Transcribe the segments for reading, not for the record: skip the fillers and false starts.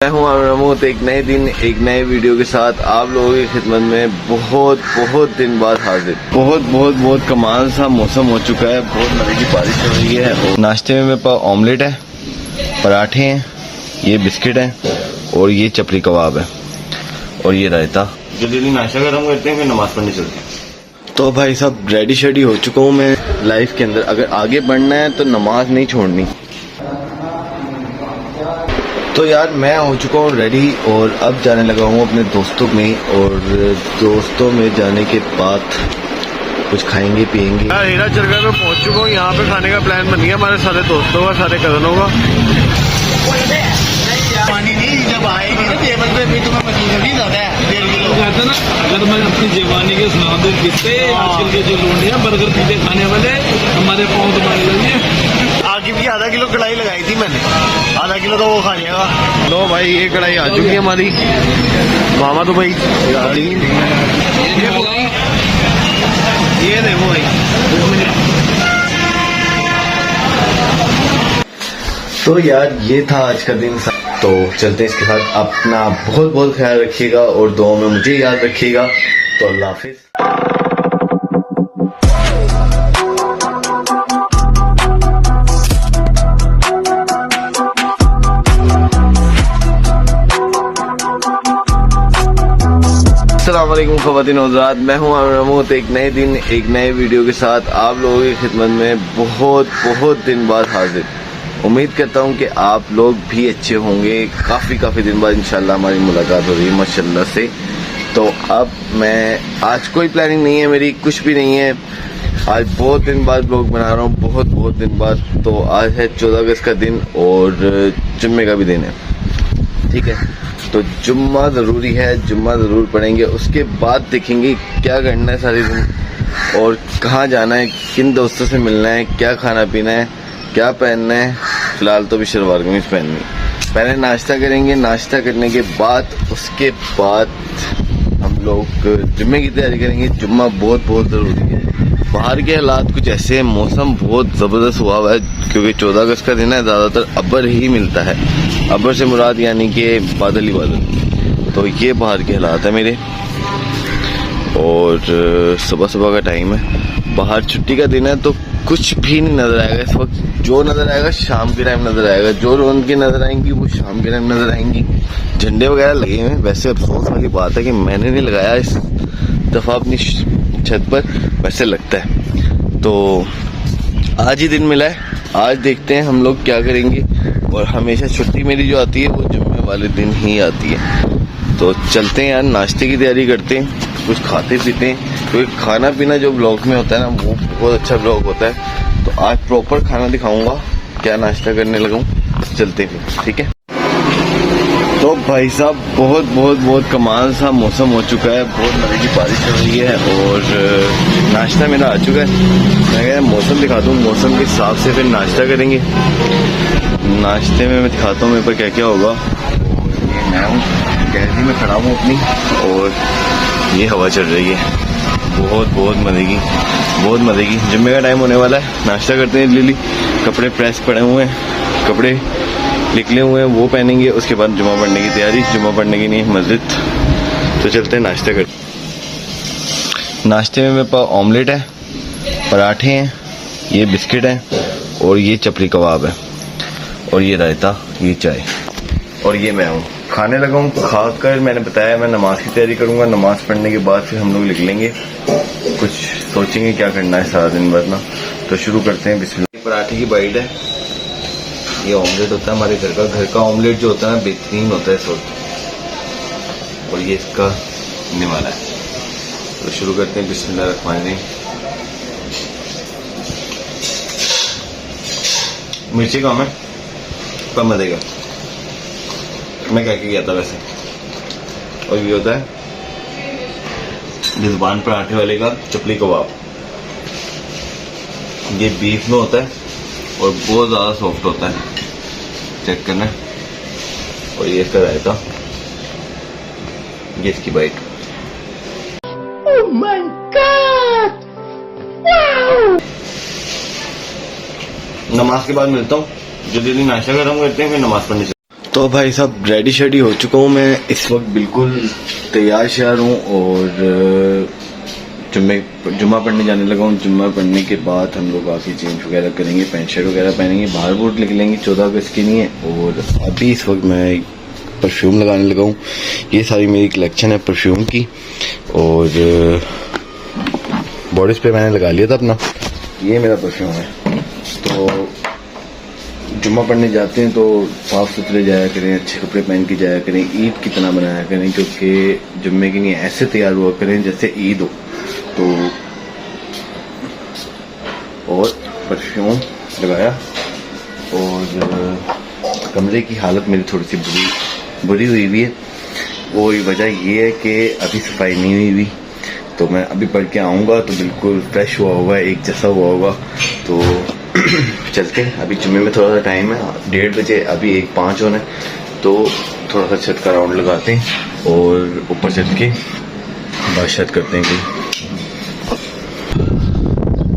मैं हूँ अमरमूत, एक नए दिन एक नए वीडियो के साथ आप लोगों की खिदमत में बहुत दिन बाद हाजिर। बहुत कमाल सा मौसम हो चुका है, बहुत मजे की बारिश हो रही है। और नाश्ते में मेरे पास ऑमलेट है, पराठे हैं, ये बिस्किट है और ये चपली कबाब है और ये रायता। जल्दी नाश्ता गर्म करते हैं, फिर नमाज पढ़ने चलते हैं। तो भाई साहब रेडी शेडी हो चुका हूँ मैं लाइफ के अंदर। अगर आगे बढ़ना है तो नमाज नहीं छोड़नी। तो यार मैं हो चुका हूँ रेडी और अब जाने लगा हूँ अपने दोस्तों में। और दोस्तों में जाने के बाद कुछ खाएंगे पिएंगे। यार हीरा चरखा में पहुँच चुका हूँ, यहाँ पे खाने का प्लान बन गया हमारे सारे दोस्तों का, सारे कजनों का। पानी नहीं जब आएगी ना टेबल पे भी तुम्हें मजीद भी ज्यादा है 1.5 किलो कहते ना। अगर मैं अपनी जवानी के सुना दूं किससे आजकल के जो लोग बर्गर पिज्जे खाने वाले हमारे पाँव दबाने लगे। आगे भी आधा किलो कढ़ाई लगाई थी मैंने, आधा किलो तो वो खा लिया। लो भाई ये कढ़ाई आ चुकी है हमारी। मामा तो भाई ये देखो भाई। तो यार ये था आज का दिन। तो चलते हैं इसके साथ। अपना बहुत ख्याल रखिएगा और दुआ में मुझे याद रखिएगा। तो अल्लाह हाफिज। अस्सलाम वालेकुम ख़वातीन और हज़रात, मैं हूँ अमरमूत, एक नए दिन एक नए वीडियो के साथ आप लोगों की खिदमत में बहुत दिन बाद हाजिर। उम्मीद करता हूँ कि आप लोग भी अच्छे होंगे। काफ़ी दिन बाद इंशाल्लाह हमारी मुलाकात हो रही है माशाल्लाह से। तो अब मैं आज कोई प्लानिंग नहीं है मेरी, कुछ भी नहीं है। आज बहुत दिन बाद ब्लॉग बना रहा हूँ, बहुत दिन बाद। तो आज है 14 अगस्त का दिन और जुम्मे का भी दिन है, ठीक है। तो जुम्मा ज़रूरी है, जुम्मा ज़रूर पढ़ेंगे। उसके बाद देखेंगे क्या करना है सारे दिन और कहाँ जाना है, किन दोस्तों से मिलना है, क्या खाना पीना है, क्या पहनना है। फ़िलहाल तो भी शलवार कमीज पहननी। पहले नाश्ता करेंगे, नाश्ता करने के बाद उसके बाद हम लोग जुम्मे की तैयारी करेंगे। जुम्मा बहुत ज़रूरी है। बाहर के हालात कुछ ऐसे हैं, मौसम बहुत ज़बरदस्त हुआ है क्योंकि 14 अगस्त का दिन है। ज़्यादातर अब्बर ही मिलता है, अब्बर से मुराद यानी कि बादल ही बादल। तो ये बाहर के हालात है मेरे। और सुबह का टाइम है, बाहर छुट्टी का दिन है तो कुछ भी नहीं नज़र आएगा इस वक्त। जो नज़र आएगा शाम के टाइम नज़र आएगा, जो रौनकें नज़र आएंगी वो शाम के टाइम नज़र आएंगी। झंडे वगैरह लगे हुए हैं। वैसे अफसोस वाली बात है कि मैंने नहीं लगाया इस दफ़ा अपनी छत पर, वैसे लगता है। तो आज ही दिन मिला है, आज देखते हैं हम लोग क्या करेंगे। और हमेशा छुट्टी मेरी जो आती है वो जुम्मे वाले दिन ही आती है। तो चलते हैं यार, नाश्ते की तैयारी करते हैं, कुछ खाते पीते हैं क्योंकि खाना पीना जो ब्लॉग में होता है ना वो बहुत अच्छा ब्लॉग होता है। तो आज प्रॉपर खाना दिखाऊंगा, क्या नाश्ता करने लगा हूँ। चलते हैं फिर, ठीक है। तो भाई साहब बहुत कमाल सा मौसम हो चुका है, बहुत मजे की बारिश हो रही है और नाश्ता मेरा आ चुका है। मैं कह मौसम दिखा दूँ, मौसम के हिसाब से फिर नाश्ता करेंगे। नाश्ते में मैं दिखाता हूँ मेरे पर क्या क्या होगा। ये मैं हूँ, गैलरी में खड़ा हूँ अपनी और ये हवा चल रही है बहुत मजे की। जुम्मे का टाइम होने वाला है, नाश्ता करते हैं जल्दी। कपड़े प्रेस पड़े हुए हैं, कपड़े निकले हुए हैं, वो पहनेंगे। उसके बाद जुम्मा पढ़ने की तैयारी, जुम्मा पढ़ने की नहीं मस्जिद। तो चलते हैं नाश्ता कर। नाश्ते में मेरे पास ऑमलेट है, पराठे हैं, ये बिस्किट है और ये चपली कबाब है और ये रायता, ये चाय और ये मैं हूँ। खाने लगा हूँ, खाकर मैंने बताया मैं नमाज की तैयारी करूँगा। नमाज पढ़ने के बाद फिर हम लोग निकलेंगे, कुछ सोचेंगे क्या करना है सारा दिन भर ना। तो शुरू करते हैं बिस्मिल्लाह। पराठे की बाइट है, ये ऑमलेट होता है हमारे घर का ऑमलेट जो होता है ना बेहतरीन होता है इस वक्त। और ये इसका निवाला है। तो शुरू करते हैं बिस्मिल्लाह रहमान रहीम। मिर्ची कम है, कम देगा। मैं क्या किया था वैसे। और ये होता है मेजबान पराठे वाले का चपली कबाब। ये बीफ में होता है और बहुत ज़्यादा सॉफ्ट होता है, चेक करना। और ये इसका रायता, ये इसकी bite. Oh my god, wow. नमाज के बाद मिलता हूँ, जल्दी नाश्ता गर्म करते हैं फिर नमाज पढ़ने। तो भाई साहब रेडी शेडी हो चुका हूँ मैं इस वक्त, बिल्कुल तैयार श्यार हूँ और जुम्मा पढ़ने जाने लगा हूँ। जुम्मा पढ़ने के बाद हम लोग आके चेंज वगैरह करेंगे, पैंट शर्ट वगैरह पहनेंगे, बाहर बूट निकलेंगे, 14 अगस्त की नहीं है। और अभी इस वक्त मैं परफ्यूम लगाने लगा हूँ। ये सारी मेरी कलेक्शन है परफ्यूम की और बॉडी स्प्रे मैंने लगा लिया था अपना, ये मेरा परफ्यूम है। तो जुम्मा पढ़ने जाते हैं तो साफ़ सुथरे जाया करें, अच्छे कपड़े पहन के जाया करें, ईद की तरह बनाया करें, क्योंकि जुम्मे के लिए ऐसे तैयार हुआ करें जैसे ईद हो। तो और परफ्यूम लगाया और कमरे की हालत मेरी थोड़ी सी बुरी हुई हुई है। वो वजह ये है कि अभी सफाई नहीं हुई हुई, तो मैं अभी पढ़ के आऊँगा तो बिल्कुल फ्रेश हुआ होगा, एक जैसा हुआ होगा। तो चलते हैं, अभी जुम्मे में थोड़ा सा टाइम है, 1:30 बजे, अभी 1:05 होना है। तो थोड़ा सा छत का राउंड लगाते हैं और ऊपर चल के बातचीत करते हैं कोई।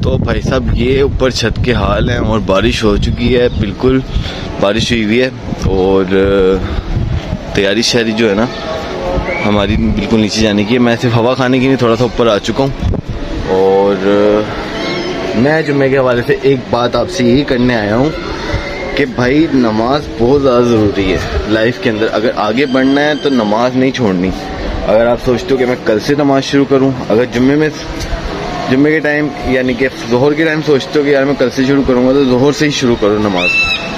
तो भाई साहब ये ऊपर छत के हाल हैं और बारिश हो चुकी है, बिल्कुल बारिश हुई हुई है और तैयारी शहरी जो है ना हमारी बिल्कुल नीचे जाने की है। मैं सिर्फ हवा खाने की नहीं, थोड़ा सा ऊपर आ चुका हूँ। और मैं जुम्मे के हवाले से एक बात आपसे यही करने आया हूँ कि भाई नमाज बहुत ज़्यादा ज़रूरी है लाइफ के अंदर। अगर आगे बढ़ना है तो नमाज नहीं छोड़नी। अगर आप सोचते हो कि मैं कल से नमाज शुरू करूँ, अगर जुम्मे के टाइम यानी कि ज़ोहर के टाइम सोचते हो कि यार मैं कल से शुरू करूँगा, तो ज़ोहर से ही शुरू करो नमाज,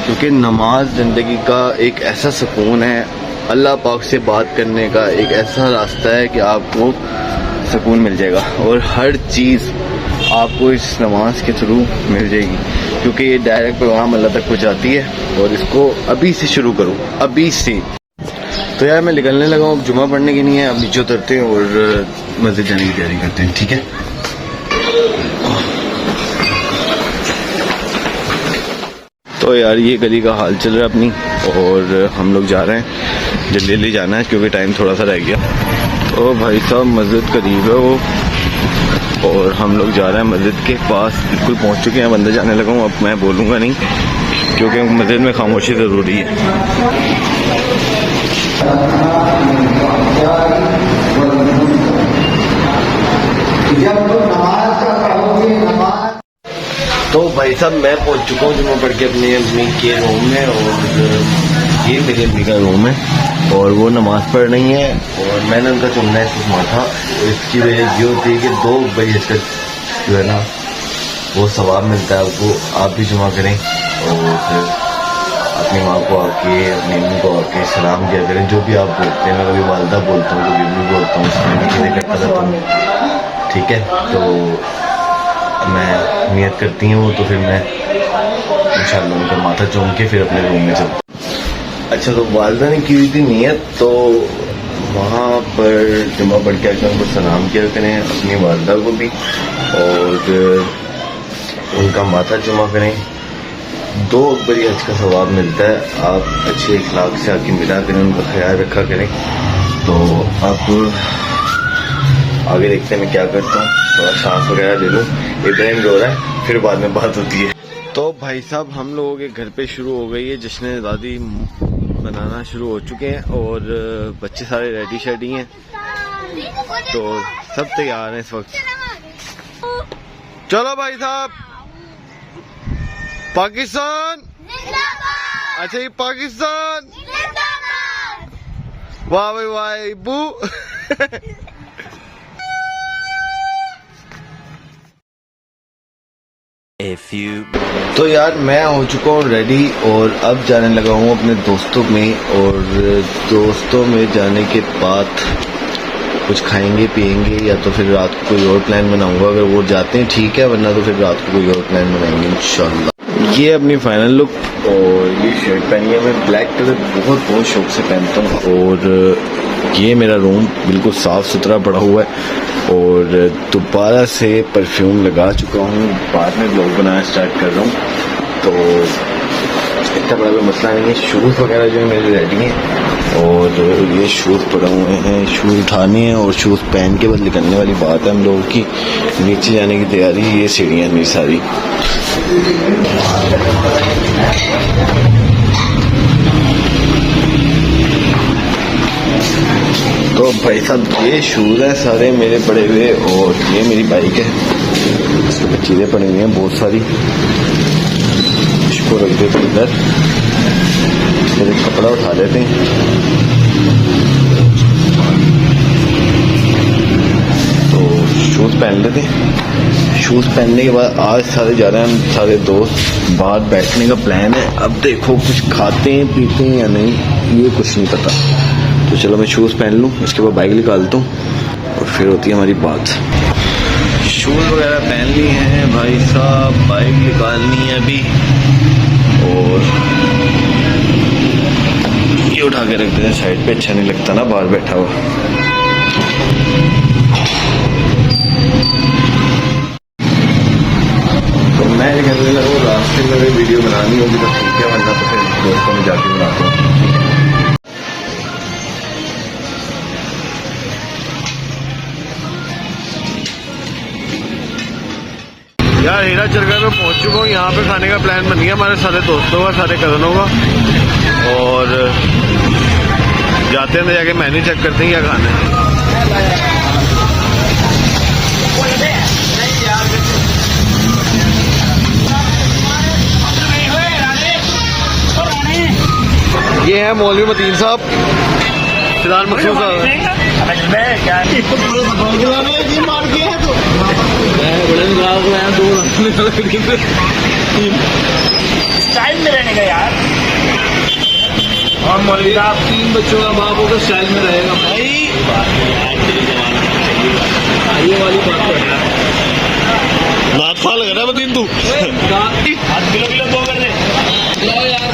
क्योंकि नमाज ज़िंदगी का एक ऐसा सुकून है, अल्लाह पाक से बात करने का एक ऐसा रास्ता है कि आपको सुकून मिल जाएगा और हर चीज़ आपको इस नमाज के थ्रू मिल जाएगी, क्योंकि ये डायरेक्ट पैगाम अल्लाह तक पहुँचाती है। और इसको अभी से शुरू करो, अभी से। तो यार मैं निकलने लगा हूँ, जुम्मा पढ़ने की नहीं है, अब नीचे उतरते हैं और मस्जिद जाने की तैयारी करते हैं, ठीक है। तो यार ये गली का हाल चल रहा है अपनी, और हम लोग जा रहे हैं, जल्दी जल्दी जाना है क्योंकि टाइम थोड़ा सा रह गया। तो भाई साहब मस्जिद करीब है वो, और हम लोग जा रहे हैं मस्जिद के पास, बिल्कुल पहुंच चुके हैं। अंदर जाने लगा हूँ, अब मैं बोलूँगा नहीं क्योंकि मस्जिद में खामोशी ज़रूरी है। तो भाई साहब मैं पहुंच चुका हूँ जुम्मा पढ़ के अपने अम्मी के रूम में, और ये मेरी अम्मी का रूम है और वो नमाज़ पढ़ रही है और मैंने उनका चुनना सुना था। तो इसकी वजह ये होती है कि 2 बजे इसका जो है ना वो सवाब मिलता है आपको। आप भी जुम्मा करें और फिर अपनी माँ को आके, अपनी अम्मी को आके सलाम किया करें, जो भी आप बोलते हैं। मैं कभी वालदा बोलता हूँ, कभी अम्मी बोलता हूँ, करता रहता हूँ, ठीक है। तो मैं नियत करती हूँ तो फिर मैं इंशाल्लाह उनका माथा चूम के फिर अपने रूम में चलता हूँ। अच्छा, तो वालदा ने की हुई थी नियत, तो वहाँ पर जुम्मा पढ़ के आकर उनको सलाम किया करें, अपनी वालदा को भी, और उनका माथा चुमा करें। 2 अकबरी हज का सवाब मिलता है। आप अच्छे इखलाक से आके मिला करें, उनका ख्याल रखा करें। तो आप आगे देखते हैं मैं क्या करता हूँ, थोड़ा सांस वगैरह ले लूँ। इब्राहिम रो रहा है, फिर बाद में बात होती है। तो भाई साहब हम लोगों के घर पे शुरू हो गई है जश्न दादी बनाना शुरू हो चुके हैं और बच्चे सारे रेडी शेडी हैं, तो सब तैयार हैं इस वक्त। चलो भाई साहब, पाकिस्तान अच्छा ये पाकिस्तान, वाह भाई वाह बू। तो यार मैं हो चुका हूँ रेडी और अब जाने लगा हूँ अपने दोस्तों में, और दोस्तों में जाने के बाद कुछ खाएंगे पिएंगे, या तो फिर रात को कोई और प्लान बनाऊंगा। अगर वो जाते हैं ठीक है, वरना तो फिर रात को कोई और प्लान बनाएंगे इंशाल्लाह। ये अपनी फाइनल लुक, और ये शर्ट पहनी है मैं ब्लैक कलर, बहुत शौक से पहनता हूँ। और ये मेरा रूम बिल्कुल साफ़ सुथरा पड़ा हुआ है, और दोबारा से परफ्यूम लगा चुका हूँ। बाद में ब्लॉग बनाना स्टार्ट कर रहा हूँ, तो इतना बड़ा कोई मसला नहीं है। शूज़ वगैरह जो है मेरे रेडी हैं, और ये शूज़ पड़े हुए हैं, शूज़ उठाने हैं और शूज़ पहन के बाद निकलने वाली बात है हम लोगों की। नीचे जाने की तैयारी, ये सीढ़ियाँ मेरी सारी। तो भाई साहब ये शूज़ हैं सारे मेरे पड़े हुए और ये मेरी बाइक है, इसके पे चीज़ें पड़ी हुई हैं बहुत सारी। इसको रख देते इधर, फिर एक कपड़ा उठा लेते हैं। तो शूज़ पहन लेते हैं। शूज़ पहनने के बाद आज सारे जा रहे हैं हम सारे दोस्त बाहर बैठने का प्लान है। अब देखो कुछ खाते हैं पीते हैं या नहीं ये कुछ नहीं पता। तो चलो मैं शूज़ पहन लूँ, इसके बाद बाइक निकालता हूँ और फिर होती है हमारी बात। शूज़ वगैरह पहन लिए हैं भाई साहब, बाइक निकालनी है अभी और ये उठा के रख देते हैं साइड पे, अच्छा नहीं लगता ना बाहर बैठा हुआ। तो मैं कहने लगा रास्ते में वीडियो बनानी होगी तो ठीक है, वरना तो फिर दोस्तों में जाके बनाता हूँ। यार हीरा चरखा में पहुंच चुका हूँ। यहाँ पे खाने का प्लान बन गया हमारे सारे दोस्तों का, सारे कज़नों का, और जाते हैं जाके मेन्यू चेक करते हैं क्या खाना है। ये है मौलवी मतीन साहब, फिलहाल मखसूस स्टाइल में रहने का यार। और मौलवी साहब 3 बच्चों का बाप होकर स्टाइल में रहेगा भाई। ये वाली बात तो है। नाथफा लग रहा है मतीन तू। हाथ किलो किलो 2 कर दे। लो यार,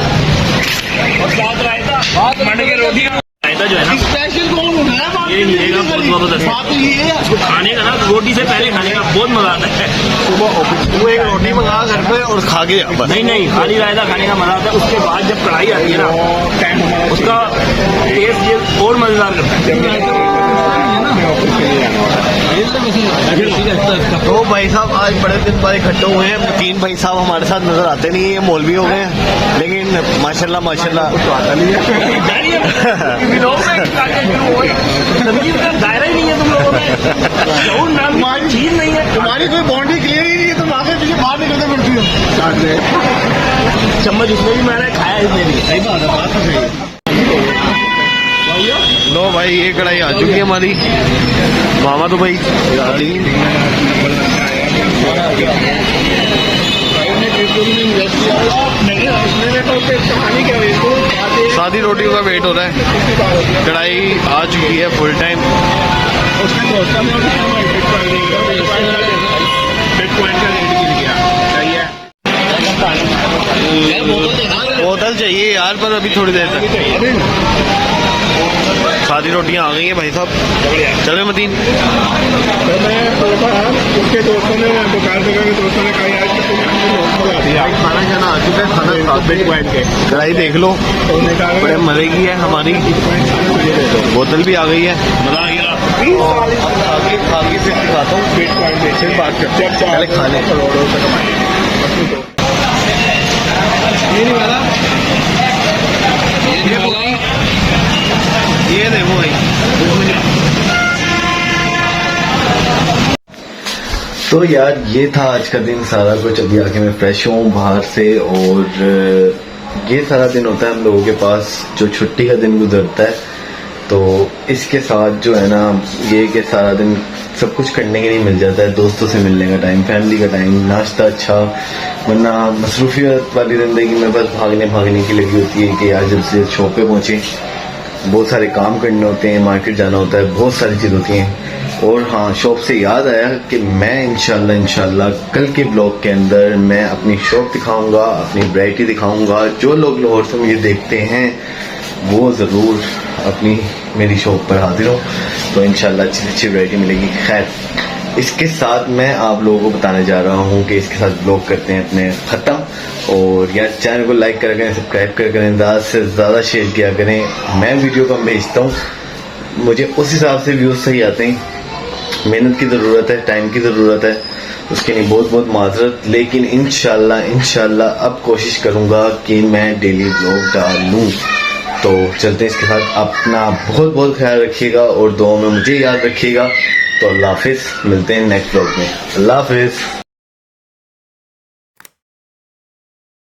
और साथ रायता मंड के रोटी रायता जो है ना स्पेशल कौन उठाया ये मिलेगा बहुत जबरदस्त। उसको खाने का ना रोटी से पहले खाने का बहुत मजा आता है। सुबह ऑफिस वो एक रोटी मंगा घर पे और खा के जा। नहीं नहीं, खाली रायता खाने का मजा आता है। उसके बाद जब कढ़ाई आती है ना उसका टेस्ट ये और मजेदार करता है। तो भाई साहब आज बड़े दिन बाद इकट्ठे हुए हैं। 3 भाई साहब हमारे साथ नजर आते नहीं है, मौलवी हो गए हैं, लेकिन माशाल्लाह माशाल्लाह कुछ आता नहीं है। दायरा ही नहीं है तुम लोगों में, चीज नहीं है, तुम्हारी कोई बाउंड्री क्लियर ही नहीं है, तुम आगे पीछे बाहर निकलते पड़ती हो। चम्मच उसमें भी मैंने खाया इसमें भी। सही बात है, बात तो सही है। लो भाई ये कढ़ाई आ चुकी है हमारी। मामा तो भाई सादी रोटियों का वेट हो रहा है। कढ़ाई आ चुकी है फुल टाइम। बोतल चाहिए यार, पर अभी थोड़ी देर तक। सादी रोटियां आ गई हैं भाई साहब। चलो मतीन। तो मैं उसके दोस्तों ने दुकान के दोस्तों ने कहा यार खाना खाना आ चुका है, खाना कढ़ाई देख लो बड़े मजे की है हमारी। बोतल भी आ गई है, मजा आ गया। खा के फिर दिखाता हूँ, फिर बात करते हैं। पहले खाने ये नहीं वाला, ये देखो भाई। तो यार ये था आज का दिन सारा कुछ। अभी आके मैं फ्रेश हूँ बाहर से, और ये सारा दिन होता है हम लोगों के पास जो छुट्टी का दिन गुजरता है। तो इसके साथ जो है ना ये कि सारा दिन सब कुछ करने के लिए मिल जाता है। दोस्तों से मिलने का टाइम, फैमिली का टाइम, नाश्ता अच्छा, वरना मसरूफियत वाली ज़िंदगी में बस भागने की लगी होती है कि यार जब से शॉप पे पहुँचे बहुत सारे काम करने होते हैं, मार्केट जाना होता है, बहुत सारी चीज़ होती हैं। और हाँ, शॉप से याद आया कि मैं इंशाल्लाह कल के ब्लॉग के अंदर मैं अपनी शॉप दिखाऊंगा, अपनी वैरायटी दिखाऊंगा। जो लोग लाहौर से मुझे देखते हैं वो ज़रूर अपनी मेरी शॉप पर हाजिर हो, तो इंशाल्लाह अच्छी वैरायटी मिलेगी। खैर, इसके साथ मैं आप लोगों को बताने जा रहा हूँ कि इसके साथ ब्लॉग करते हैं अपने ख़त्म। और यार चैनल को लाइक कर करें, सब्सक्राइब कर करें, ज़्यादा से ज़्यादा शेयर किया करें। मैं वीडियो कम भेजता हूँ, मुझे उस हिसाब से व्यूज़ सही आते हैं। मेहनत की ज़रूरत है, टाइम की ज़रूरत है, उसके लिए बहुत बहुत माजरत। लेकिन इंशाल्लाह अब कोशिश करूँगा कि मैं डेली ब्लॉग डालूँ। तो चलते हैं इसके साथ। अपना बहुत बहुत ख्याल रखिएगा और दुआ में मुझे याद रखिएगा। तो अल्लाह हाफिज़, मिलते हैं नेक्स्ट व्लॉग में। अल्लाह हाफिज़।